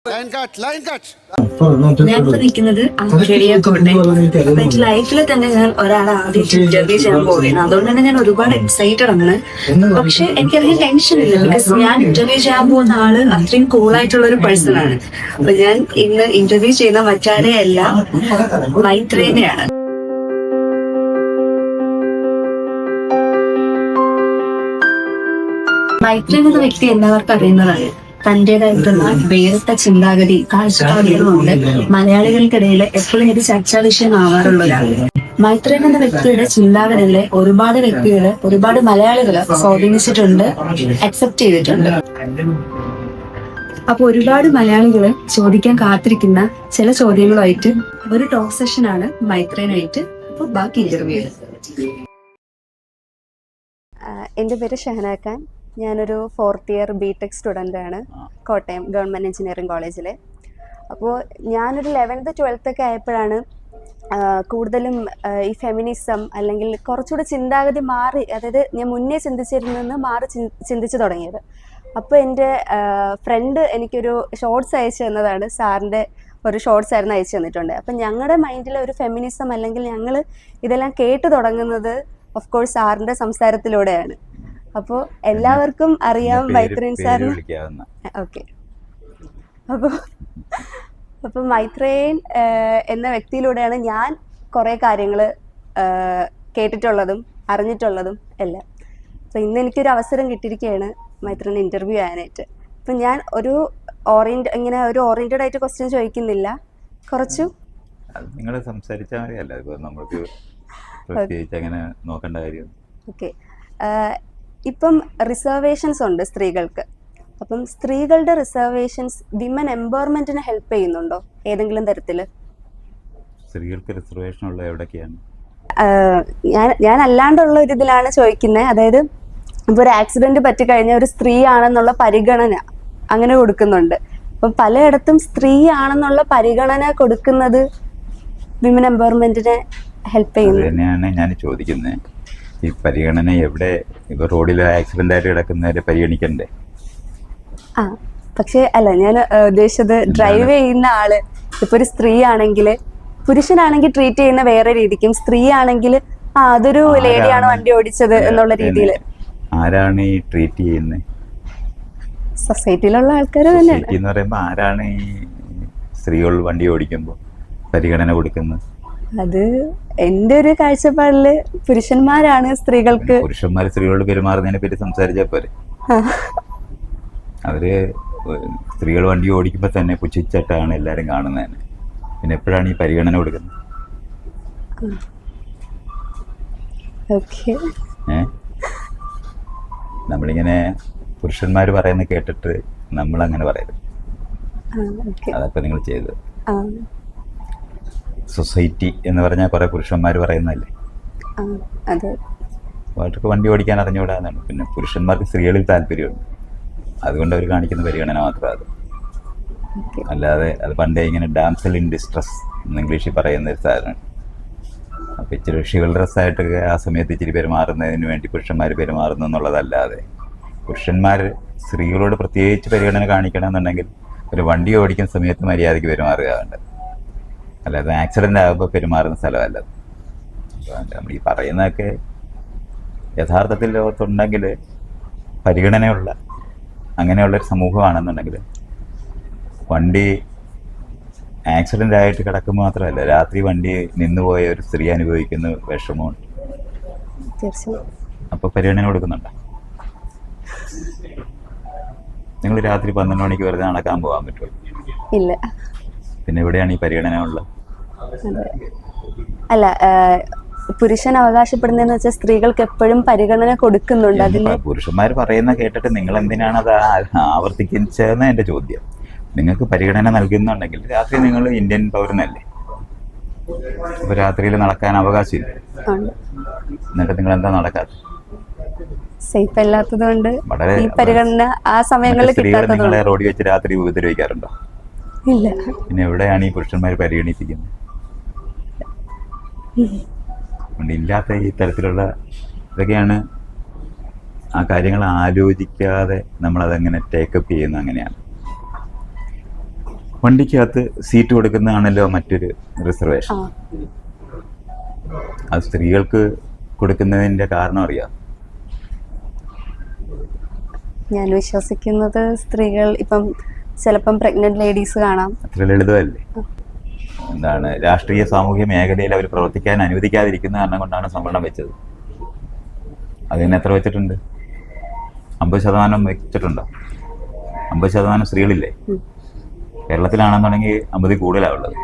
ഞാനിപ്പോ നിൽക്കുന്നത് എന്റെ ലൈഫിൽ തന്നെ ഞാൻ ഒരാളെ ആദ്യം ഇന്റർവ്യൂ ചെയ്യാൻ പോവുകയാണ്. അതുകൊണ്ട് തന്നെ ഞാൻ ഒരുപാട് എക്സൈറ്റഡ് ആണ്. പക്ഷെ എനിക്കധികം ടെൻഷൻ ഇല്ല. ബിക്കോസ് ഞാൻ ഇന്റർവ്യൂ ചെയ്യാൻ പോകുന്ന ആള് അത്രയും കൂളായിട്ടുള്ള ഒരു പേഴ്സൺ ആണ്. അപ്പൊ ഞാൻ ഇന്ന് ഇന്റർവ്യൂ ചെയ്യുന്ന മറ്റാരെയല്ല, മൈത്രേനെയാണ്. മൈത്രേൻ എന്ന വ്യക്തി എല്ലാവർക്കും അറിയുന്നതാണ്. തന്റേതായിട്ടുള്ള വേറിട്ട ചിന്താഗതി കാഴ്ചപ്പാടുകളുമുണ്ട്. മലയാളികൾക്കിടയിൽ എപ്പോഴും ഇത് ചർച്ചാ വിഷയമാവാറുള്ളതാണ്. മൈത്രേൻ എന്ന വ്യക്തിയുടെ ചിന്താഗതികളെ ഒരുപാട് മലയാളികൾ സ്വാധീനിച്ചിട്ടുണ്ട്, അക്സെപ്റ്റ് ചെയ്തിട്ടുണ്ട്. അപ്പൊ ഒരുപാട് മലയാളികൾ ചോദിക്കാൻ കാത്തിരിക്കുന്ന ചില ചോദ്യങ്ങളുമായിട്ട് ഒരു ടോക്ക് സെഷനാണ് മൈത്രേനായിട്ട്. അപ്പൊ ബാക്കി ഇന്റർവ്യൂ. എൻ്റെ പേര് ഷഹന ഖാൻ. ഞാനൊരു 4th ഇയർ BTech സ്റ്റുഡൻ്റ് ആണ്, കോട്ടയം ഗവൺമെൻറ് എഞ്ചിനീയറിംഗ് കോളേജിൽ. അപ്പോൾ ഞാനൊരു 11th 12th ഒക്കെ ആയപ്പോഴാണ് കൂടുതലും ഈ ഫെമിനിസം അല്ലെങ്കിൽ കുറച്ചുകൂടി ചിന്താഗതി മാറി, അതായത് ഞാൻ മുന്നേ ചിന്തിച്ചിരുന്നെന്ന് മാറി ചിന്തിച്ചു തുടങ്ങിയത്. അപ്പോൾ എൻ്റെ ഫ്രണ്ട് എനിക്കൊരു ഷോർട്സ് അയച്ചു തന്നതാണ്. സാറിൻ്റെ ഒരു ഷോർട്സ് ആയിരുന്നു അയച്ചു തന്നിട്ടുണ്ട്. അപ്പം ഞങ്ങളുടെ മൈൻഡിൽ ഒരു ഫെമിനിസം അല്ലെങ്കിൽ ഞങ്ങൾ ഇതെല്ലാം കേട്ടു തുടങ്ങുന്നത് ഓഫ് കോഴ്സ് സാറിൻ്റെ സംസാരത്തിലൂടെയാണ്. അപ്പോൾ എല്ലാവർക്കും അറിയാം മൈത്രേൻ സാറിന്. ഓക്കെ, അപ്പോൾ മൈത്രേൻ എന്ന വ്യക്തിയിലൂടെയാണ് ഞാൻ കുറേ കാര്യങ്ങൾ കേട്ടിട്ടുള്ളതും അറിഞ്ഞിട്ടുള്ളതും എല്ലാം. അപ്പോൾ ഇന്ന് എനിക്കൊരു അവസരം കിട്ടിയിരിക്കുകയാണ് മൈത്രേൻ ഇൻ്റർവ്യൂ ചെയ്യാനായിട്ട്. അപ്പം ഞാൻ ഒരു ഓറിയൻറ്റഡ് ആയിട്ട് ക്വസ്റ്റ്യൻ ചോദിക്കുന്നില്ല, കുറച്ചു നിങ്ങൾ സംസാരിച്ചാൽ മതിയല്ല, ഇപ്പോൾ നമുക്ക് പ്രത്യേകിച്ച് അങ്ങനെ നോക്കേണ്ട കാര്യം. ഓക്കെ, ഇപ്പം റിസർവേഷൻസ് ഉണ്ട് സ്ത്രീകൾക്ക്. അപ്പം സ്ത്രീകളുടെ റിസർവേഷൻസ് വിമൻ എംപവർമെന്റിനെ ഹെൽപ്പ് ചെയ്യുന്നുണ്ടോ ഏതെങ്കിലും തരത്തിൽ? സ്ത്രീകൾക്ക് റിസർവേഷൻ ഉള്ള എവിടെയൊക്കെയാണ്? ഞാൻ അല്ലാണ്ടുള്ള ഒരു ഇതിലാണ് ചോദിക്കുന്നത്. അതായത് ഇപ്പോൾ ഒരു ആക്സിഡന്റ് പറ്റിക്കഴിഞ്ഞാൽ ഒരു സ്ത്രീ ആണെന്നുള്ള പരിഗണന അങ്ങനെ കൊടുക്കുന്നുണ്ട്. അപ്പം പലയിടത്തും സ്ത്രീ ആണെന്നുള്ള പരിഗണന കൊടുക്കുന്നത് വിമൻ എംപവർമെന്റിനെ ഹെൽപ്പ് ചെയ്യുന്നു തന്നെയാണ് ഞാൻ ചോദിക്കുന്നത്. ഈ പരിഗണന എവിടെ? ഇപ്പൊ റോഡിൽ ആക്സിഡന്റ് ആയിട്ട് കിടക്കുന്നവരെ പരിഗണിക്കണ്ടേ? പക്ഷെ അല്ല, ഞാൻ ഉദ്ദേശിച്ചത് ഡ്രൈവ് ചെയ്യുന്ന ആള് ഇപ്പൊ ഒരു സ്ത്രീ ആണെങ്കിൽ, പുരുഷനാണെങ്കിൽ ട്രീറ്റ് ചെയ്യുന്ന വേറെ രീതിക്കും, സ്ത്രീ ആണെങ്കിൽ അതൊരു ലേഡിയാണ് വണ്ടി ഓടിച്ചത് എന്നുള്ള രീതിയിൽ. ആരാണ് ഈ ട്രീറ്റ് ചെയ്യുന്നത്? സൊസൈറ്റിയിലുള്ള ആൾക്കാർ തന്നെയാണ്. എന്ന് പറയുമ്പോ ആരാണ് ഈ സ്ത്രീകൾ വണ്ടി ഓടിക്കുമ്പോൾ പരിഗണന കൊടുക്കുന്നത്? അത് എന്റെ ഒരു കാഴ്ചപ്പാടില് പുരുഷന്മാരാണ് സ്ത്രീകൾക്ക്. പുരുഷന്മാർ സ്ത്രീകളോട് പെരുമാറുന്നതിനെ പറ്റി സംസാരിച്ചാൽ പോരെ? അവര് സ്ത്രീകൾ വണ്ടി ഓടിക്കുമ്പോ തന്നെ പുച്ഛിച്ചിട്ടാണ് എല്ലാരും കാണുന്നതിന്. പിന്നെ എപ്പോഴാണ് ഈ പരിഗണന കൊടുക്കുന്നത്? നമ്മളിങ്ങനെ പുരുഷന്മാർ പറയുന്ന കേട്ടിട്ട് നമ്മളങ്ങനെ പറയരുത്. അതൊക്കെ നിങ്ങൾ ചെയ്തത്. സൊസൈറ്റി എന്ന് പറഞ്ഞാൽ കുറെ പുരുഷന്മാർ പറയുന്നതല്ലേ. അവർക്ക് വണ്ടി ഓടിക്കാൻ അറിഞ്ഞുകൂടാന്നാണ്. പിന്നെ പുരുഷന്മാർക്ക് സ്ത്രീകളിൽ താല്പര്യമുണ്ട്, അതുകൊണ്ട് അവർ കാണിക്കുന്ന പരിഗണന മാത്രം അത്. അല്ലാതെ അത് പണ്ടേ ഇങ്ങനെ ഡാംസൽ ഇൻ ഡിസ്ട്രസ് എന്ന് ഇംഗ്ലീഷിൽ പറയുന്ന ഒരു സാധനമാണ്. അപ്പം ഇച്ചിരി ഷിവൽറസ്സായിട്ടൊക്കെ ആ സമയത്ത് ഇച്ചിരി പെരുമാറുന്നതിന് വേണ്ടി പുരുഷന്മാർ പെരുമാറുന്നു എന്നുള്ളതല്ലാതെ പുരുഷന്മാർ സ്ത്രീകളോട് പ്രത്യേകിച്ച് പരിഗണന കാണിക്കണമെന്നുണ്ടെങ്കിൽ ഒരു വണ്ടി ഓടിക്കുന്ന സമയത്ത് മര്യാദയ്ക്ക് പെരുമാറുക വേണ്ടത്, അല്ലാതെ ആക്സിഡൻ്റ് ആകുമ്പോൾ പെരുമാറുന്ന സ്ഥലമല്ല. നമ്മൾ ഈ പറയുന്നതൊക്കെ യഥാർത്ഥത്തിൽ ലോകത്തുണ്ടെങ്കിൽ പരിഗണനയുള്ള അങ്ങനെയുള്ളൊരു സമൂഹമാണെന്നുണ്ടെങ്കിൽ വണ്ടി ആക്സിഡൻ്റ് ആയിട്ട് കിടക്കുമ്പോൾ മാത്രമല്ല, രാത്രി വണ്ടി നിന്നുപോയ ഒരു സ്ത്രീ അനുഭവിക്കുന്ന വിഷമമുണ്ട്. അപ്പോൾ പരിഗണന കൊടുക്കുന്നുണ്ടോ? നിങ്ങൾ രാത്രി 12 മണിക്ക് വെറുതെ നടക്കാൻ പോകാൻ പറ്റുമോ? ഇല്ല. പിന്നെ എവിടെയാണ് ഈ പരിഗണന ഉള്ളത്? അല്ല, പുരുഷൻ അവകാശപ്പെടുന്നതെന്ന് വെച്ചാൽ സ്ത്രീകൾക്ക് എപ്പോഴും പരിഗണന കൊടുക്കുന്നുണ്ട്. അതിന് പുരുഷന്മാർ പറയുന്ന കേട്ടിട്ട് നിങ്ങൾ എന്തിനാണ് അത് ആവർത്തിച്ചതെന്ന് എന്റെ ചോദ്യം. നിങ്ങൾക്ക് പരിഗണന നൽകുന്നുണ്ടെങ്കിൽ രാത്രി നിങ്ങൾ ഇന്ത്യൻ പൗരനല്ലേ, അപ്പൊ രാത്രിയിൽ നടക്കാൻ അവകാശമില്ല. എന്നിട്ട് നിങ്ങൾ എന്താ നടക്കാത്തത്? സേഫ് അല്ലാത്തതുകൊണ്ട് ഈ പരിഗണന ആ സമയങ്ങളിൽ കിട്ടാത്തതുകൊണ്ട്. നിങ്ങളെ റോഡിൽ വെച്ച് രാത്രി ഉപദ്രവിക്കാറുണ്ടോ? ഇല്ല. പിന്നെ എവിടെയാണ് ഈ പുരുഷന്മാർ പരിഗണിപ്പിക്കുന്നത്? ഇല്ലാത്ത ഈ തരത്തിലുള്ള ഇതൊക്കെയാണ് ആ കാര്യങ്ങൾ ആലോചിക്കാതെ നമ്മളതെങ്ങനെ ടേക്കപ്പ് ചെയ്യുന്നത്. അങ്ങനെയാണ് വണ്ടിക്കകത്ത് സീറ്റ് കൊടുക്കുന്നതാണല്ലോ മറ്റൊരു റിസർവേഷൻ. ആ അത് സ്ത്രീകൾക്ക് കൊടുക്കുന്നതിന്റെ കാരണം അറിയാം. ഞാൻ വിശ്വസിക്കുന്നത് സ്ത്രീകൾ ഇപ്പം ചിലപ്പം പ്രഗ്നന്റ് ലേഡീസ് കാണാം. അത്ര ലളിതമല്ലേ? എന്താണ് രാഷ്ട്രീയ സാമൂഹ്യ മേഖലയിൽ അവർ പ്രവർത്തിക്കാൻ അനുവദിക്കാതിരിക്കുന്ന കാരണം കൊണ്ടാണ് സംവരണം വെച്ചത്. അതിന് എത്ര വെച്ചിട്ടുണ്ട്? 50% വെച്ചിട്ടുണ്ടോ? 50% സ്ത്രീകളില്ലേ? കേരളത്തിലാണെന്നുണ്ടെങ്കിൽ 50 കൂടുതലാണുള്ളത്.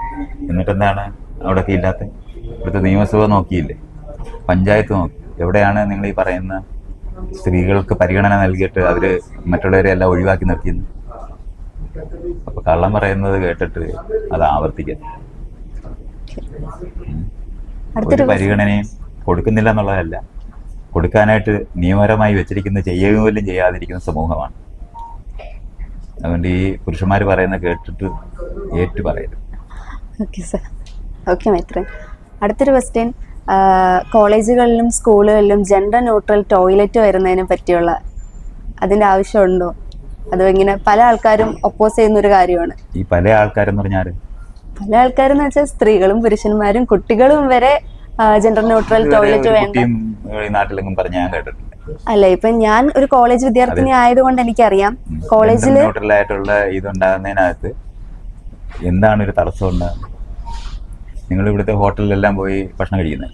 എന്നിട്ട് എന്താണ് അവിടെയൊക്കെ ഇല്ലാത്ത? ഇവിടുത്തെ നിയമസഭ നോക്കിയില്ലേ, പഞ്ചായത്ത് നോക്കി, എവിടെയാണ് നിങ്ങൾ ഈ പറയുന്ന സ്ത്രീകൾക്ക് പരിഗണന നൽകിയിട്ട് അവർ മറ്റുള്ളവരെ എല്ലാം ഒഴിവാക്കി നിർത്തിയെന്ന്? അപ്പൊ കള്ളം പറയുന്നത് കേട്ടിട്ട് അത് ആവർത്തിക്കുന്നു. ഒരു പരിഗണനയും കൊടുക്കുന്നില്ല എന്നുള്ളതല്ല, കൊടുക്കാനായിട്ട് നിയമപരമായി വെച്ചിരിക്കുന്ന ചെയ്യുകയും പോലും ചെയ്യാതിരിക്കുന്ന സമൂഹമാണ്. അതുകൊണ്ട് ഈ പുരുഷന്മാർ പറയുന്നത് കേട്ടിട്ട് ഏറ്റു പറയരുത്. Okay sir. ഓക്കെ മൈത്രൻ. അടുത്തൊരു ക്വസ്റ്റ്യൻ, കോളേജുകളിലും സ്കൂളുകളിലും ജെൻഡർ ന്യൂട്രൽ ടോയ്ലറ്റ് വരുന്നതിനെ പറ്റിയുള്ള അതിൻ്റെ ആവശ്യമുണ്ടോ? അതോ ഇങ്ങനെ പല ആൾക്കാരും ഒപ്പോസ് ചെയ്യുന്ന ഒരു കാര്യമാണ്. ഈ പല ആൾക്കാരെന്ന് പറഞ്ഞാൽ പല ആൾക്കാരെന്ന് വെച്ചാൽ സ്ത്രീകളും പുരുഷന്മാരും കുട്ടികളും വരെ ജെൻഡർ ന്യൂട്രൽ ടോയ്ലറ്റ് വേണ്ട നാട്ടിലെങ്കിലും പറഞ്ഞ ഞാൻ കേട്ടിട്ടില്ല. അല്ല, ഇപ്പൊ ഞാൻ ഒരു കോളേജ് വിദ്യാർത്ഥിനി ആയതുകൊണ്ട് എനിക്കറിയാം കോളേജിൽ ന്യൂട്രൽ ആയിട്ടുള്ള ഇതുണ്ടാകുന്നതിനകത്ത് എന്താണ് ഒരു തടസ്സം ഉണ്ടാകുന്നത്? നിങ്ങൾ ഇവിടുത്തെ ഹോട്ടലിലെല്ലാം പോയി ഭക്ഷണം കഴിക്കുന്നത്,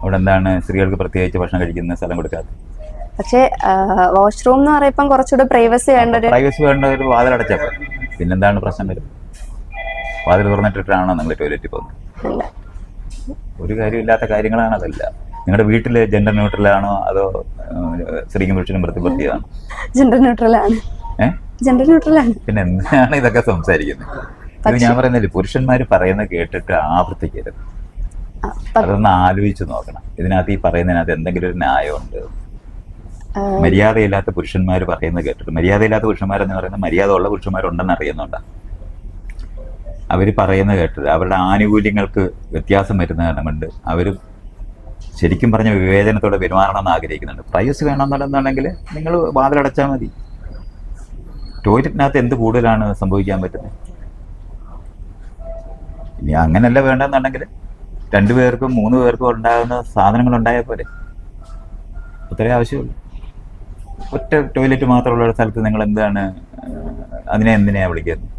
അവിടെ എന്താണ് സ്ത്രീകൾക്ക് പ്രത്യേകിച്ച് ഭക്ഷണം കഴിക്കുന്ന സ്ഥലം കൊടുക്കാത്തത്? പക്ഷേ വാഷ്റൂം എന്ന് പറയുമ്പം കുറച്ചുകൂടെ പ്രൈവസി വേണ്ട ഒരു വാതിലടച്ചപ്പോൾ പിന്നെന്താണ് പ്രശ്നം വരുന്നത്? വാതിൽ തുറന്നിട്ടിട്ടാണോ നിങ്ങൾ ടോയ്ലറ്റിൽ പോകുന്നത്? ഒരു കാര്യമില്ലാത്ത കാര്യങ്ങളാണ് അതല്ല. നിങ്ങളുടെ വീട്ടിൽ ജെൻഡർ ന്യൂട്രലാണോ അതോ സ്ത്രീക്കും പുരുഷനും പ്രതിബദ്ധീയതാണോ? ജെൻഡർ ന്യൂട്രലാണ്. ജെൻഡർ ന്യൂട്രലാണ്. പിന്നെ എന്തിനാണ് ഇതൊക്കെ സംസാരിക്കുന്നത്? ഇത് ഞാൻ പറയുന്നില്ല, പുരുഷന്മാർ പറയുന്നത് കേട്ടിട്ട് ആവർത്തിക്കരുത്. അതൊന്ന് ആലോചിച്ച് നോക്കണം. ഇതിനകത്ത് ഈ പറയുന്നതിനകത്ത് എന്തെങ്കിലും ഒരു ന്യായമുണ്ട്? മര്യാദയില്ലാത്ത പുരുഷന്മാർ പറയുന്നത് കേട്ടിട്ട്, മര്യാദയില്ലാത്ത പുരുഷന്മാരെന്ന് പറയുന്നത് മര്യാദ ഉള്ള പുരുഷന്മാരുണ്ടെന്ന് അറിയുന്നുണ്ട്. അവർ പറയുന്നത് കേട്ടിട്ട് അവരുടെ ആനുകൂല്യങ്ങൾക്ക് വ്യത്യാസം വരുന്ന കാരണം കൊണ്ട് അവർ ശരിക്കും പറഞ്ഞ വിവേചനത്തോടെ പെരുമാറണമെന്ന് ആഗ്രഹിക്കുന്നുണ്ട്. പ്രൈവസി വേണമെന്നുണ്ടെന്നുണ്ടെങ്കിൽ നിങ്ങൾ വാതിലടച്ചാൽ മതി. ടോയ്ലറ്റിനകത്ത് എന്ത് കൂടുതലാണ് സംഭവിക്കാൻ പറ്റുന്നത്? ഇനി അങ്ങനെയല്ല വേണ്ടെന്നുണ്ടെങ്കിൽ 2 പേർക്കും 3 പേർക്കും ഉണ്ടാകുന്ന സാധനങ്ങൾ ഉണ്ടായാൽ പോലെ, അത്രേ ആവശ്യമുള്ളൂ. ഒറ്റ ടോയ്ലറ്റ് മാത്രമുള്ള ഒരു സ്ഥലത്ത് നിങ്ങൾ എന്താണ് എന്തിനാ വിളിക്കുന്നത്?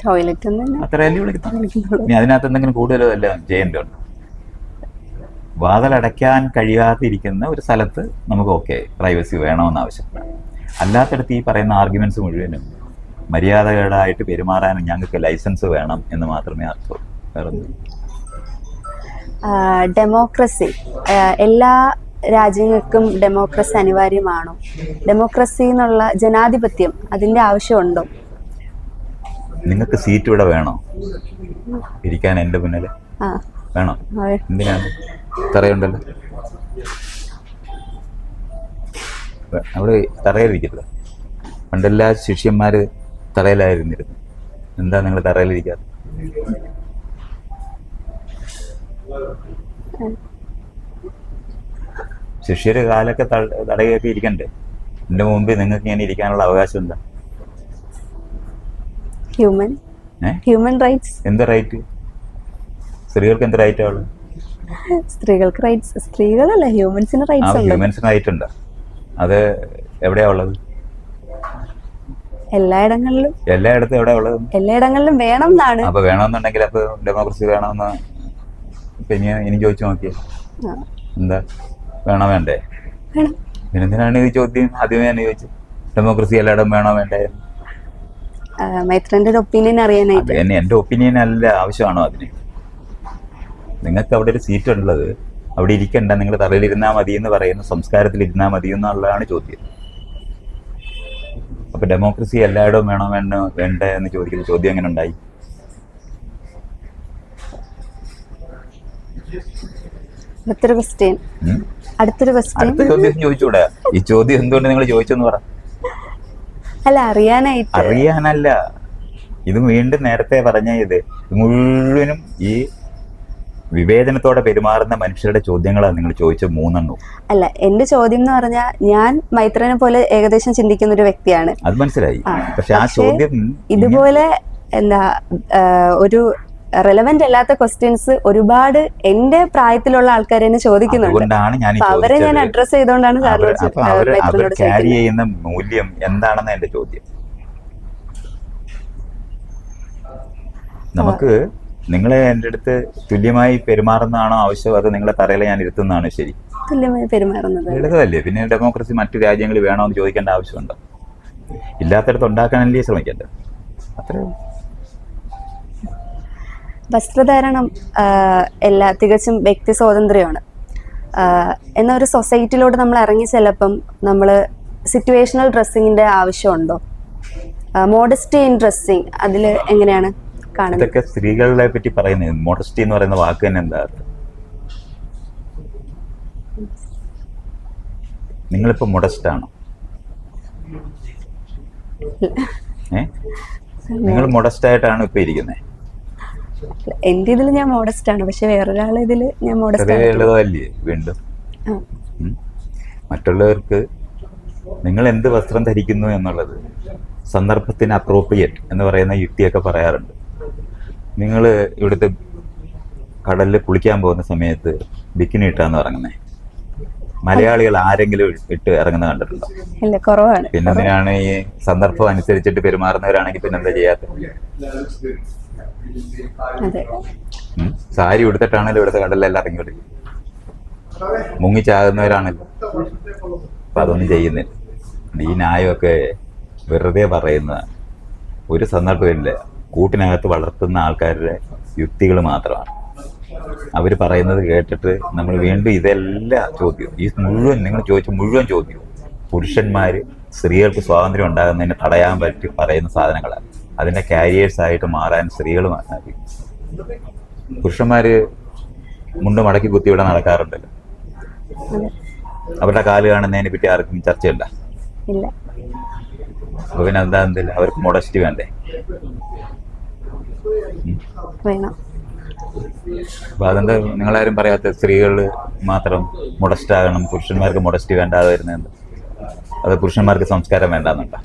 ടോയ്ലറ്റ് അത്രയല്ലേ വിളിക്കുന്നത്. ഇനി അതിനകത്ത് എന്തെങ്കിലും കൂടുതലോ എല്ലാം ചെയ്യേണ്ടതുണ്ട്. വാതിലടയ്ക്കാൻ കഴിയാതിരിക്കുന്ന ഒരു സ്ഥലത്ത് നമുക്ക് ഓക്കെ പ്രൈവസി വേണമെന്ന് ആവശ്യപ്പെടാം. അല്ലാത്തടത്ത് ഈ പറയുന്ന ആർഗ്യുമെന്റ്സ് മുഴുവനും മര്യാദകേടായിട്ട് പെരുമാറാൻ ഞങ്ങൾക്ക് ലൈസൻസ് വേണം എന്ന് മാത്രമേ അർത്ഥമുള്ളൂ. വേറൊന്നും. ഡെമോക്രസി എല്ലാ രാജ്യങ്ങൾക്കും ഡെമോക്രസി അനിവാര്യമാണോ? ഡെമോക്രസി എന്നുള്ള ജനാധിപത്യം അതിന്റെ ആവശ്യമുണ്ടോ? നിങ്ങൾക്ക് സീറ്റ് ഇവിടെ വേണോ ഇരിക്കാൻ? എൻ്റെ മുന്നിൽ വേണോ? എന്തിനാണ്? തറയുണ്ടല്ലോ, അവിടെ തറയിലിരിക്കില്ല. പണ്ടെല്ലാ ശിഷ്യന്മാര് തറയിലായിരുന്നിരുന്നു. എന്താ നിങ്ങൾ തറയിലിരിക്കാറ്? ശിഷ്യര് കാലൊക്കെ തടയൊക്കെ ഇരിക്കണ്ടേ? എൻ്റെ മുമ്പിൽ നിങ്ങൾക്ക് ഇങ്ങനെ ഇരിക്കാനുള്ള അവകാശം എന്താ? Human rights. എന്ത് റൈറ്റ്? സ്ത്രീകൾക്ക് എന്ത് റൈറ്റാ ഉള്ളത്? സ്ത്രീകൾക്ക് റൈറ്റ്സ്, സ്ത്രീകളല്ല ഹ്യൂമൻസിന് റൈറ്റ്സ് ഉണ്ട്. ഹ്യൂമൻസിന് റൈറ്റ് ഉണ്ട്. അത് എവിടെയാ ഉള്ളത്? എല്ലായിടങ്ങളിലും. എല്ലായിടത്തും എവിടെയാ ഉള്ളത്? എല്ലായിടങ്ങളിലും വേണം എന്നാണ്. അപ്പൊ വേണമെന്നുണ്ടെങ്കിൽ അപ്പൊ ഡെമോക്രസി വേണമെന്ന് പിന്നെ ഇനി ചോദിച്ചു നോക്കിയേ. എന്താ വേണോ വേണ്ടേ? പിന്നെന്തിനാണ് ഈ ചോദ്യം ആദ്യമേ തന്നെ ചോദിച്ചു? ഡെമോക്രസി എല്ലായിടം വേണോ വേണ്ടേ? മൈത്രന്റെ ഒപ്പീനിയൻ അറിയാനായിട്ട്. എന്റെ ഒപ്പീനിയൻ അല്ല, ആവശ്യമാണോ അതിന്? നിങ്ങൾക്ക് അവിടെ ഒരു സീറ്റ് ഉള്ളത്, അവിടെ ഇരിക്കണ്ട, നിങ്ങൾ തറയിലിരുന്നാൽ മതി എന്ന് പറയുന്ന സംസ്കാരത്തിൽ ഇരുന്നാൽ മതി എന്നുള്ളതാണ് ചോദ്യം. അപ്പൊ ഡെമോക്രസി എല്ലായിടവും വേണോ വേണ്ടേ എന്ന് ചോദിക്കുന്ന ചോദ്യം എങ്ങനെ ഉണ്ടായി? അടുത്ത ചോദ്യം ചോദിച്ചൂടെ? ഈ ചോദ്യം എന്തുകൊണ്ട് നിങ്ങൾ ചോദിച്ചെന്ന് പറ. അല്ല, അറിയാനല്ല, ഇത് വീണ്ടും നേരത്തെ പറഞ്ഞ ഇത് മുഴുവനും ഈ വിവേചനത്തോടെ പെരുമാറുന്ന മനുഷ്യരുടെ ചോദ്യങ്ങളാണ് നിങ്ങൾ ചോദിച്ച 3 എണ്ണം. അല്ല, എന്റെ ചോദ്യം എന്ന് പറഞ്ഞാൽ ഞാൻ മൈത്രനെ പോലെ ഏകദേശം ചിന്തിക്കുന്ന ഒരു വ്യക്തിയാണ്. അത് മനസ്സിലായി. പക്ഷെ ആ ചോദ്യം ഇതുപോലെ എന്താ ഒരു റെലവെന്റ് അല്ലാത്ത ക്വസ്റ്റ്യൻസ് ഒരുപാട് എന്റെ പ്രായത്തിലുള്ള ആൾക്കാർ തന്നെ ചോദിക്കുന്നുണ്ട്. അതുകൊണ്ടാണ് ഞാൻ അപ്പൊ അവരെ ഞാൻ അഡ്രസ് ചെയ്തുകൊണ്ടാണ് അവർ സാറിനോട് ക്യാരി ചെയ്യുന്ന മൂല്യം എന്താണെന്ന് എന്റെ ചോദ്യം. നമുക്ക് നിങ്ങളെ എൻ്റെ അടുത്ത് തുല്യമായി പെരുമാറുന്നതാണോ ആവശ്യം, അത് നിങ്ങളെ തറയിൽ ഞാൻ ഇരുത്തുന്നതാണോ ശരി? തുല്യമായി പെരുമാറുന്നത് ലളിതമല്ലേ? പിന്നെ ഡെമോക്രസി മറ്റു രാജ്യങ്ങളിൽ വേണമെന്ന് ചോദിക്കേണ്ട ആവശ്യമുണ്ടോ? ഇല്ലാത്തടത്ത് ഉണ്ടാക്കാനല്ലേ ശ്രമിക്കേണ്ടത്? അത്രേ ഉള്ളൂ. വസ്ത്രധാരണം തികച്ചും വ്യക്തി സ്വാതന്ത്ര്യമാണ്. എന്ന ഒരു സൊസൈറ്റിയിലോട്ട് നമ്മൾ ഇറങ്ങി ചെല്ലപ്പം നമ്മൾ സിറ്റുവേഷണൽ ഡ്രസ്സിങ്ങിന്റെ ആവശ്യമുണ്ടോ? മോഡസ്റ്റി ഇൻ ഡ്രസ്സിങ് അതിൽ എങ്ങനെയാണ് കാണുന്നത്? ഇതൊക്കെ സ്ത്രീകളെ പറ്റി പറയുന്നത്. മോഡസ്റ്റി എന്ന് പറയുന്ന വാക്ക് തന്നെ എന്താ അർത്ഥം? നിങ്ങളിപ്പോ മൊഡസ്റ്റ് ആണോ? നിങ്ങൾ മൊഡസ്റ്റ് ആയിട്ടാണ് ഇപ്പൊ ഇരിക്കുന്നത്? എന്റെ ഇതിൽ ഞാൻ മോഡസ്റ്റ് ആണ്, പക്ഷെ വേറൊരാളെ ഇതില് ഞാൻ മോഡസ്റ്റ് ലളിതമല്ലേ? വീണ്ടും മറ്റുള്ളവർക്ക് നിങ്ങൾ എന്ത് വസ്ത്രം ധരിക്കുന്നു എന്നുള്ളത് സന്ദർഭത്തിന് അപ്രോപ്രിയേറ്റ് എന്ന് പറയുന്ന യുക്തിയൊക്കെ പറയാറുണ്ട്. നിങ്ങൾ ഇവിടുത്തെ കടലിൽ കുളിക്കാൻ പോകുന്ന സമയത്ത് ബിക്കിനി ഇട്ടാന്ന് ഇറങ്ങുന്നേ? മലയാളികൾ ആരെങ്കിലും ഇട്ട് ഇറങ്ങുന്ന കണ്ടിട്ടുണ്ടോ? ഇല്ല, കുറവാണ്. പിന്നെ എന്തിനാണ് ഈ സന്ദർഭം അനുസരിച്ചിട്ട് പെരുമാറുന്നവരാണെങ്കിൽ പിന്നെന്താ ചെയ്യാത്ത? സാരി ഉടുത്തിട്ടാണല്ലോ ഇവിടുത്തെ കടലിലെല്ലാം ഇറങ്ങിയോളി, മുങ്ങിച്ചാകുന്നവരാണല്ലോ. അപ്പൊ അതൊന്നും ചെയ്യുന്നില്ല. ഈ ന്യായമൊക്കെ വെറുതെ പറയുന്നതാണ്. ഒരു സന്ദർഭമില്ല. കൂട്ടിനകത്ത് വളർത്തുന്ന ആൾക്കാരുടെ യുക്തികൾ മാത്രമാണ്. അവർ പറയുന്നത് കേട്ടിട്ട് നമ്മൾ വീണ്ടും ഇതെല്ലാം ചോദ്യം, ഈ മുഴുവൻ നിങ്ങൾ ചോദിച്ച മുഴുവൻ ചോദ്യം പുരുഷന്മാർ സ്ത്രീകൾക്ക് സ്വാതന്ത്ര്യം ഉണ്ടാകുന്നതിന് തടയാൻ പറ്റി പറയുന്ന സാധനങ്ങളാണ്. അതിന്റെ കാരിയേഴ്സ് ആയിട്ട് മാറാൻ സ്ത്രീകൾ മതി. പുരുഷന്മാര് മുണ്ട് മടക്കി കുത്തി ഇവിടെ നടക്കാറുണ്ടല്ലോ. അവരുടെ കാല് കാണുന്നതിനെ പറ്റി ആർക്കും ചർച്ചയില്ല. അപ്പൊ പിന്നെ എന്താ എന്തില്ല, അവർക്ക് മൊഡസ്റ്റി വേണ്ടേ? അപ്പൊ അതെന്താ നിങ്ങളാരും പറയാത്ത? സ്ത്രീകൾ മാത്രം മൊഡസ്റ്റ് ആകണം, പുരുഷന്മാർക്ക് മൊഡസ്റ്റി വേണ്ടാതെ വരുന്നത്? അത് പുരുഷന്മാർക്ക് സംസ്കാരം വേണ്ടാന്നുണ്ടോ?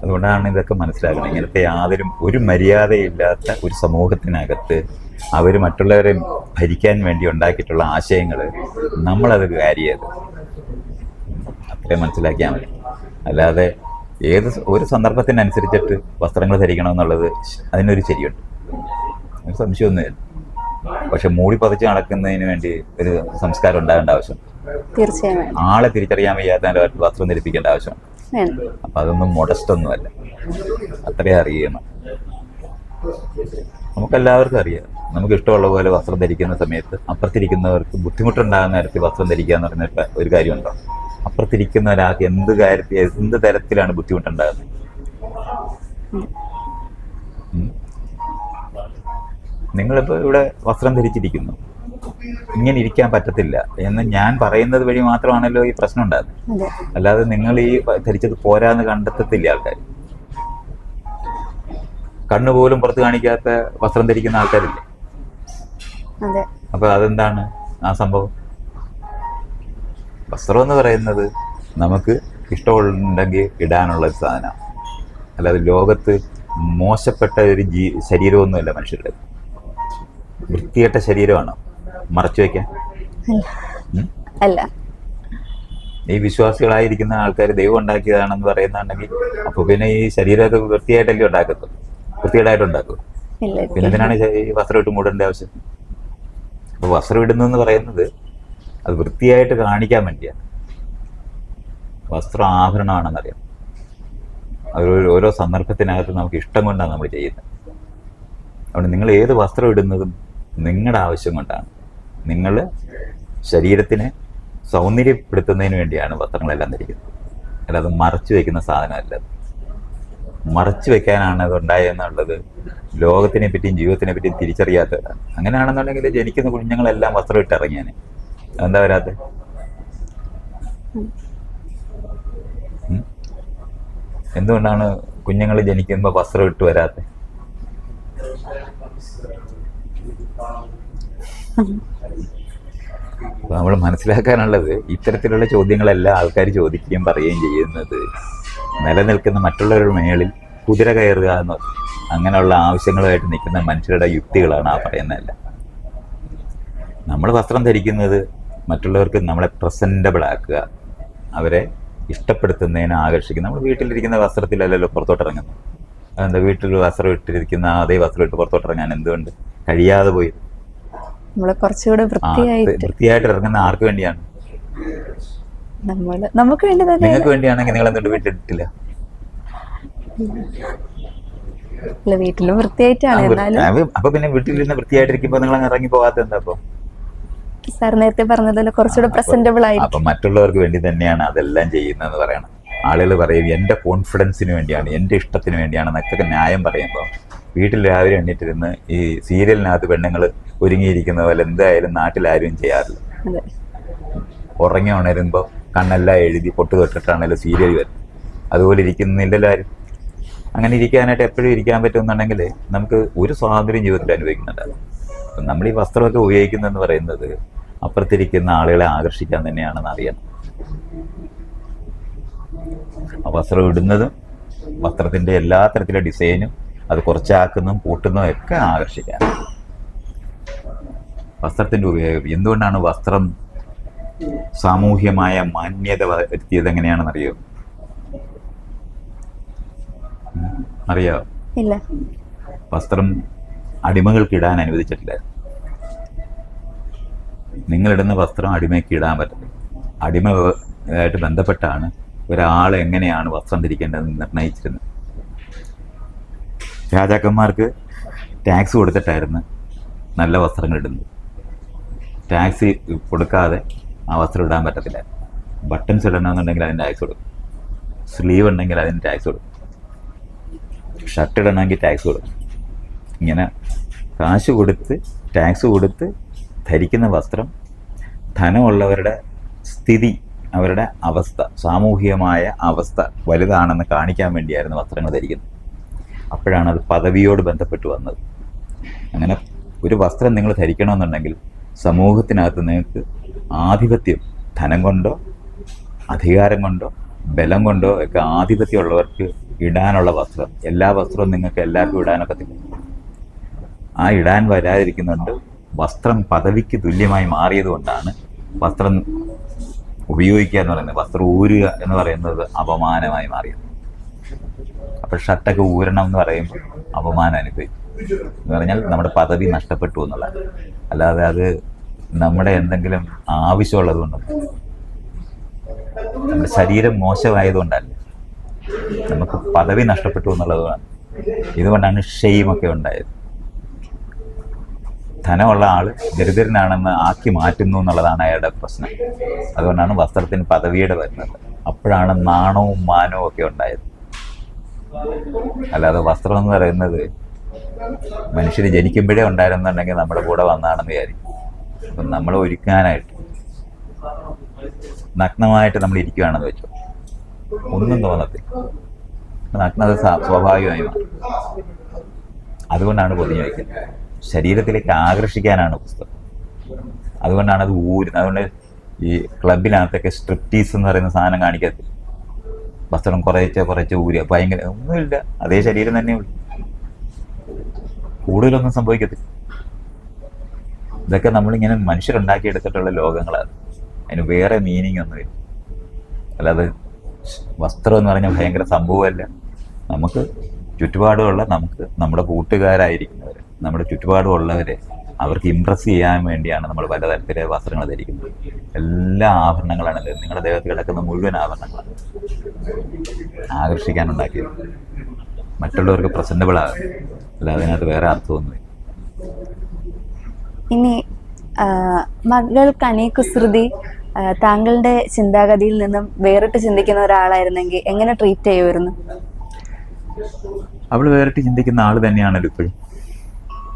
അതുകൊണ്ടാണ് ഇതൊക്കെ മനസ്സിലാക്കണം. ഇങ്ങനത്തെ യാതൊരു ഒരു മര്യാദയില്ലാത്ത ഒരു സമൂഹത്തിനകത്ത് അവർ മറ്റുള്ളവരെ ഭരിക്കാൻ വേണ്ടി ഉണ്ടാക്കിയിട്ടുള്ള ആശയങ്ങൾ നമ്മളത് ക്യാരി ചെയ്ത് അത്രയും മനസ്സിലാക്കിയാൽ മതി. അല്ലാതെ ഒരു സന്ദർഭത്തിനനുസരിച്ചിട്ട് വസ്ത്രങ്ങൾ ധരിക്കണമെന്നുള്ളത് അതിനൊരു ശരിയുണ്ട്, സംശയമൊന്നുമില്ല. പക്ഷെ മൂടി പതിച്ച് നടക്കുന്നതിന് വേണ്ടി ഒരു സംസ്കാരം ഉണ്ടാകേണ്ട ആവശ്യമുണ്ട്. തീർച്ചയായും ആളെ തിരിച്ചറിയാൻ വയ്യാത്ത വസ്ത്രം ധരിപ്പിക്കേണ്ട ആവശ്യമുണ്ട്. അപ്പൊ അതൊന്നും മൊഡസ്റ്റ് ഒന്നുമല്ല. അത്രയും അറിയണം. നമുക്കെല്ലാവർക്കും അറിയാം. നമുക്ക് ഇഷ്ടമുള്ള പോലെ വസ്ത്രം ധരിക്കുന്ന സമയത്ത് അപ്പുറത്തിരിക്കുന്നവർക്ക് ബുദ്ധിമുട്ടുണ്ടാകുന്ന തരത്തിൽ വസ്ത്രം ധരിക്കുക എന്ന് പറഞ്ഞ ഒരു കാര്യമുണ്ടോ? അപ്പുറത്തിരിക്കുന്ന ഒരാൾക്ക് എന്ത് തരത്തിലാണ് ബുദ്ധിമുട്ടുണ്ടാകുന്നത്? നിങ്ങളിപ്പോൾ ഇവിടെ വസ്ത്രം ധരിച്ചിരിക്കുന്നു, ഇങ്ങനെ ഇരിക്കാൻ പറ്റത്തില്ല എന്ന് ഞാൻ പറയുന്നത് വഴി മാത്രമാണല്ലോ ഈ പ്രശ്നം ഉണ്ടാകുന്നത്. അല്ലാതെ നിങ്ങൾ ഈ ധരിച്ചത് പോരാന്ന് കണ്ടെത്തത്തില്ല ആൾക്കാർ. കണ്ണുപോലും പുറത്ത് കാണിക്കാത്ത വസ്ത്രം ധരിക്കുന്ന ആൾക്കാരില്ലേ? അപ്പൊ അതെന്താണ് ആ സംഭവം? വസ്ത്രം എന്ന് പറയുന്നത് നമുക്ക് ഇഷ്ടമുണ്ടെങ്കിൽ ഇടാനുള്ള ഒരു സാധനമാണ്. അല്ലാതെ ലോകത്ത് മോശപ്പെട്ട ഒരു ശരീരമൊന്നുമല്ല മനുഷ്യരുടെ. വൃത്തികെട്ട ശരീരമാണോ മറച്ചു വയ്ക്കാൻ? അല്ല. ഈ വിശ്വാസികളായിരിക്കുന്ന ആൾക്കാർ ദൈവം ഉണ്ടാക്കിയതാണെന്ന് പറയുന്നുണ്ടെങ്കിൽ അപ്പൊ പിന്നെ ഈ ശരീരമൊക്കെ വൃത്തിയായിട്ടല്ലേ ഉണ്ടാക്കത്തുള്ളൂ? വൃത്തികേടായിട്ട് ഉണ്ടാക്കും. പിന്നെ എന്തിനാണ് ഈ വസ്ത്രം ഇട്ട് മൂടേണ്ട ആവശ്യം? അപ്പൊ വസ്ത്രം ഇടുന്നെന്ന് പറയുന്നത് അത് വൃത്തിയായിട്ട് കാണിക്കാൻ വേണ്ടിയാണ്. വസ്ത്രം ആഭരണമാണെന്നറിയാം. അത് ഓരോ സന്ദർഭത്തിനകത്ത് നമുക്ക് ഇഷ്ടം കൊണ്ടാണ് നമ്മൾ ചെയ്യുന്നത്. അതുകൊണ്ട് നിങ്ങൾ ഏത് വസ്ത്രം ഇടുന്നതും നിങ്ങളുടെ ആവശ്യം കൊണ്ടാണ്. നിങ്ങൾ ശരീരത്തിനെ സൗന്ദര്യപ്പെടുത്തുന്നതിന് വേണ്ടിയാണ് വസ്ത്രങ്ങളെല്ലാം ധരിക്കുന്നത്. അല്ലാതെ മറച്ചു വയ്ക്കുന്ന സാധനമല്ല. മറച്ചു വെക്കാനാണ് അത് ഉണ്ടായെന്നുള്ളത് ലോകത്തിനെ പറ്റിയും ജീവിതത്തിനെ പറ്റിയും തിരിച്ചറിയാത്തതാണ്. അങ്ങനെയാണെന്നുണ്ടെങ്കിൽ ജനിക്കുന്ന കുഞ്ഞുങ്ങളെല്ലാം വസ്ത്രം ഇട്ടിറങ്ങിയാനെ. എന്താ വരാത്ത? എന്തുകൊണ്ടാണ് കുഞ്ഞുങ്ങൾ ജനിക്കുമ്പോൾ വസ്ത്രം ഇട്ട് വരാത്ത? നമ്മൾ മനസ്സിലാക്കാനുള്ളത് ഇത്തരത്തിലുള്ള ചോദ്യങ്ങളെല്ലാം ആൾക്കാർ ചോദിക്കുകയും പറയുകയും ചെയ്യുന്നത് നിലനിൽക്കുന്ന മറ്റുള്ളവരുടെ മേളിൽ കുതിര കയറുക എന്ന് അങ്ങനെയുള്ള ആവശ്യങ്ങളുമായിട്ട് നിൽക്കുന്ന മനുഷ്യരുടെ യുക്തികളാണ് ആ പറയുന്നതല്ല. നമ്മൾ വസ്ത്രം ധരിക്കുന്നത് മറ്റുള്ളവർക്ക് നമ്മളെ പ്രസൻറ്റബിൾ ആക്കുക, അവരെ ഇഷ്ടപ്പെടുത്തുന്നതിന് ആകർഷിക്കുക. നമ്മൾ വീട്ടിലിരിക്കുന്ന വസ്ത്രത്തിലല്ലല്ലോ പുറത്തോട്ടിറങ്ങുന്നത്. അതെന്താ വീട്ടിൽ വസ്ത്രം ഇട്ടിരിക്കുന്ന അതേ വസ്ത്രം ഇട്ട് പുറത്തോട്ടിറങ്ങാൻ എന്തുകൊണ്ട് കഴിയാതെ പോയി? നമ്മള് കുറച്ചുകൂടെ വൃത്തിയായിട്ട് ഇറങ്ങുന്ന ആർക്ക് വേണ്ടിയാണ്? നമുക്ക് വേണ്ടി തന്നെ. നിങ്ങൾക്ക് വേണ്ടിയാണെങ്കിൽ നിങ്ങൾ എന്തുകൊണ്ട് വീട്ടിലിട്ടില്ല? വീട്ടിലും വൃത്തിയായിട്ടാണ്. അപ്പൊ പിന്നെ വീട്ടിലിരുന്ന് വൃത്തിയായിട്ടിരിക്കുമ്പോ നിങ്ങൾ ഇറങ്ങി പോകാത്ത എന്താ? അപ്പൊ സാർ നേരത്തെ പറഞ്ഞതല്ലോ കുറച്ചുകൂടെ പ്രസന്റബിൾ ആയി. അപ്പൊ മറ്റുള്ളവർക്ക് വേണ്ടി തന്നെയാണ് അതെല്ലാം ചെയ്യുന്നതെന്ന് പറയണം. ആളുകൾ പറയും എന്റെ കോൺഫിഡൻസിന് വേണ്ടിയാണ്, എന്റെ ഇഷ്ടത്തിന് വേണ്ടിയാണെന്നൊക്കെ ന്യായം പറയുമ്പോൾ വീട്ടിൽ രാവിലെ എണ്ണീറ്റിരുന്ന് ഈ സീരിയലിനകത്ത് പെണ്ണുങ്ങൾ ഒരുങ്ങിയിരിക്കുന്ന പോലെ എന്തായാലും നാട്ടിലാരും ചെയ്യാറില്ല. ഉറങ്ങി ഉണരുമ്പോൾ കണ്ണെല്ലാം എഴുതി പൊട്ട് തൊട്ടിട്ടാണല്ലോ സീരിയൽ വരുന്നത്. അതുപോലെ ഇരിക്കുന്നില്ലല്ലോ ആരും. അങ്ങനെ ഇരിക്കാനായിട്ട് എപ്പോഴും ഇരിക്കാൻ പറ്റുമെന്നുണ്ടെങ്കിൽ നമുക്ക് ഒരു സ്വാതന്ത്ര്യം ജീവിതത്തിൽ അനുഭവിക്കുന്നുണ്ടാവും. അപ്പം നമ്മൾ ഈ വസ്ത്രമൊക്കെ ഉപയോഗിക്കുന്നതെന്ന് പറയുന്നത് അപ്പുറത്തിരിക്കുന്ന ആളുകളെ ആകർഷിക്കാൻ തന്നെയാണെന്ന് അറിയണം. ആ വസ്ത്രം ഇടുന്നതും വസ്ത്രത്തിൻ്റെ എല്ലാ തരത്തിലുള്ള ഡിസൈനും അത് കുറച്ചാക്കുന്നതും കൂട്ടുന്നതും ഒക്കെ ആകർഷിക്കാൻ. വസ്ത്രത്തിൻ്റെ ഉപയോഗം എന്തുകൊണ്ടാണ് വസ്ത്രം സാമൂഹ്യമായ മാന്യത വരുത്തിയത് എങ്ങനെയാണെന്നറിയോ? അറിയാം. ഇല്ല. വസ്ത്രം അടിമകൾക്ക് ഇടാൻ അനുവദിച്ചിട്ടില്ല. നിങ്ങളിടുന്ന വസ്ത്രം അടിമയ്ക്ക് ഇടാൻ പറ്റില്ല. അടിമയായിട്ട് ബന്ധപ്പെട്ടാണ് ഒരാൾ എങ്ങനെയാണ് വസ്ത്രം ധരിക്കേണ്ടതെന്ന് നിർണയിച്ചിരുന്നത്. രാജാക്കന്മാർക്ക് ടാക്സ് കൊടുത്തിട്ടായിരുന്നു നല്ല വസ്ത്രങ്ങൾ ഇടുന്നത്. ടാക്സ് കൊടുക്കാതെ ആ വസ്ത്രം ഇടാൻ പറ്റത്തില്ല. ബട്ടൺസ് ഇടണമെന്നുണ്ടെങ്കിൽ അതിന് ടാക്സ് കൊടുക്കും, സ്ലീവ് ഉണ്ടെങ്കിൽ അതിന് ടാക്സ് കൊടുക്കും, ഷർട്ട് ഇടണമെങ്കിൽ ടാക്സ് കൊടുക്കും. ഇങ്ങനെ കാശ് കൊടുത്ത് ടാക്സ് കൊടുത്ത് ധരിക്കുന്ന വസ്ത്രം ധനമുള്ളവരുടെ സ്ഥിതി, അവരുടെ അവസ്ഥ, സാമൂഹികമായ അവസ്ഥ വലുതാണെന്ന് കാണിക്കാൻ വേണ്ടിയായിരുന്നു വസ്ത്രങ്ങൾ ധരിക്കുന്നത്. അപ്പോഴാണ് അത് പദവിയോട് ബന്ധപ്പെട്ട് വന്നത്. അങ്ങനെ ഒരു വസ്ത്രം നിങ്ങൾ ധരിക്കണമെന്നുണ്ടെങ്കിൽ സമൂഹത്തിനകത്ത് നിങ്ങൾക്ക് ആധിപത്യം, ധനം കൊണ്ടോ അധികാരം കൊണ്ടോ ബലം കൊണ്ടോ ഒക്കെ ആധിപത്യമുള്ളവർക്ക് ഇടാനുള്ള വസ്ത്രം, എല്ലാ വസ്ത്രവും നിങ്ങൾക്ക് എല്ലാവർക്കും ഇടാനൊക്കത്തില്ല. ആ ഇടാൻ വരാതിരിക്കുന്നുണ്ട്. വസ്ത്രം പദവിക്ക് തുല്യമായി മാറിയത് കൊണ്ടാണ് വസ്ത്രം ഉപയോഗിക്കുക എന്ന് പറയുന്നത്, വസ്ത്രം ഊരുക എന്ന് പറയുന്നത് അപമാനമായി മാറിയത്. അപ്പോൾ ഷർട്ടൊക്കെ ഊരണം എന്ന് പറയുമ്പോൾ അപമാനം അനുഭവിക്കും എന്ന് പറഞ്ഞാൽ നമ്മുടെ പദവി നഷ്ടപ്പെട്ടു എന്നുള്ളതാണ്. അല്ലാതെ അത് നമ്മുടെ എന്തെങ്കിലും ആവശ്യമുള്ളത് കൊണ്ടൊന്നും, നമ്മുടെ ശരീരം മോശമായതുകൊണ്ടല്ല, നമുക്ക് പദവി നഷ്ടപ്പെട്ടു എന്നുള്ളതാണ്. ഇതുകൊണ്ടാണ് ഷെയിമൊക്കെ ഉണ്ടായത്. ധനമുള്ള ആൾ ദരിദ്രനാണെന്ന് ആക്കി മാറ്റുന്നു എന്നുള്ളതാണ് അയാളുടെ പ്രശ്നം. അതുകൊണ്ടാണ് വസ്ത്രത്തിന് പദവിയുടെ വരുന്നത്. അപ്പോഴാണ് നാണവും മാനവും ഒക്കെ ഉണ്ടായത്. അല്ലാതെ വസ്ത്രം എന്ന് പറയുന്നത് മനുഷ്യർ ജനിക്കുമ്പോഴേ ഉണ്ടായിരുന്നുണ്ടെങ്കിൽ നമ്മുടെ കൂടെ വന്നാണെന്ന് വിചാരിക്കും. അപ്പം നമ്മൾ ഒരുക്കാനായിട്ട് നഗ്നമായിട്ട് നമ്മൾ ഇരിക്കുകയാണെന്ന് വെച്ചോ, ഒന്നും തോന്നത്തില്ല. നഗ്നത സ്വാഭാവികമായി മാറും. അതുകൊണ്ടാണ് പൊതിഞ്ഞു വയ്ക്കുന്നത്. ശരീരത്തിലേക്ക് ആകർഷിക്കാനാണ് പുസ്തകം. അതുകൊണ്ടാണ് അത് ഊരുന്നത്. അതുകൊണ്ട് ഈ ക്ലബിനകത്തൊക്കെ സ്ട്രിപ്റ്റീസ് എന്ന് പറയുന്ന സാധനം കാണിക്കത്തില്ല. വസ്ത്രം കുറച്ച് ഊരുക, ഭയങ്കര ഒന്നുമില്ല, അതേ ശരീരം തന്നെ ഉള്ളു, കൂടുതലൊന്നും സംഭവിക്കത്തില്ല. ഇതൊക്കെ നമ്മളിങ്ങനെ മനുഷ്യരുണ്ടാക്കിയെടുത്തിട്ടുള്ള ലോകങ്ങളാണ്. അതിന് വേറെ മീനിങ് ഒന്നുമില്ല. അല്ലാതെ വസ്ത്രം എന്ന് പറഞ്ഞാൽ ഭയങ്കര സംഭവമല്ല. നമുക്ക് ചുറ്റുപാടുമുള്ള, നമുക്ക് നമ്മുടെ കൂട്ടുകാരായിരിക്കുന്നവർ, നമ്മുടെ ചുറ്റുപാടുമുള്ളവരെ അവർക്ക് ഇമ്പ്രസ് ചെയ്യാൻ വേണ്ടിയാണ് നമ്മൾ പലതരത്തിലെ വസ്ത്രങ്ങൾ ധരിക്കുന്നത്. എല്ലാ ആഭരണങ്ങളാണല്ലോ, നിങ്ങളുടെ ദേഹത്ത് കിടക്കുന്ന മുഴുവൻ ആഭരണങ്ങളാണ് ആകർഷിക്കാനുണ്ടാക്കിയത്. മറ്റുള്ളവർക്ക് പ്രസന്റബിൾ ആകും, അല്ല അതിനകത്ത് വേറെ അർത്ഥമൊന്നുമില്ല. ഇനി മകൾ കനി കുസൃതി താങ്കളുടെ ചിന്താഗതിയിൽ നിന്നും വേറിട്ട് ചിന്തിക്കുന്ന ഒരാളായിരുന്നെങ്കിൽ എങ്ങനെ ട്രീറ്റ് ചെയ്യുമായിരുന്നു? അവള് വേറിട്ട് ചിന്തിക്കുന്ന ആള് തന്നെയാണല്ലോ ഇപ്പോഴും.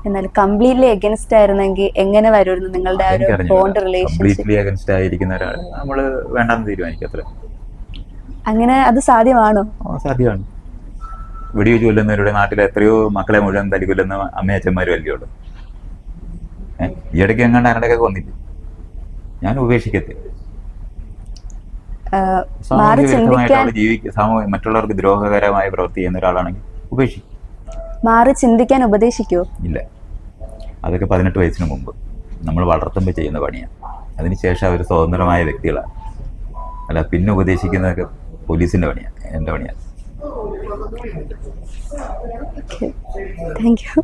എന്നാൽ കംപ്ലീറ്റ്ലി അഗൻസ്റ്റ് ആയിരുന്നെങ്കിൽ എങ്ങനെ വരുമായിരുന്നു നിങ്ങളുടെ ആ ഒരു ബോണ്ട് റിലേഷൻഷിപ്പ്? കംപ്ലീറ്റ്ലി അഗൻസ്റ്റ് ആയിരിക്കുന്ന ഒരാൾ നമ്മള് വേണ്ടെന്ന് തീരുമാനിക്കത്ര. അങ്ങനെ അത് സാധ്യമാണോ? സാധ്യമാണ്. വെടിവെച്ച് കൊല്ലുന്നവരുടെ നാട്ടിലെ എത്രയോ മക്കളെ മുഴുവൻ തല്ലിക്കൊല്ലുന്ന അമ്മയച്ഛന്മാരും അല്ലേ ഉള്ളു. ഈ ഇടയ്ക്ക് എങ്ങാണ്ട് ആരുടെയൊക്കെ കൊന്നില്ല. ഞാൻ ഉപേക്ഷിക്കത്തില്ല. മാറി ചിന്തിക്കാൻ മറ്റുള്ളവർക്ക് ദ്രോഹകരമായ പ്രവൃത്തി ചെയ്യുന്ന ഒരാളാണെങ്കിൽ ഉപേക്ഷിക്കും. മാറി ചിന്തിക്കാൻ ഉപദേശിക്കുമോ? ഇല്ല, അതൊക്കെ 18 വയസ്സിന് മുമ്പ് നമ്മൾ വളർത്തുമ്പോൾ ചെയ്യുന്ന പണിയാണ്. അതിനുശേഷം അവർ സ്വതന്ത്രമായ വ്യക്തികളാണ്. അല്ല, പിന്നെ ഉപദേശിക്കുന്നതൊക്കെ പോലീസിൻ്റെ പണിയാണ്, എൻ്റെ പണിയാണ്. Thank you.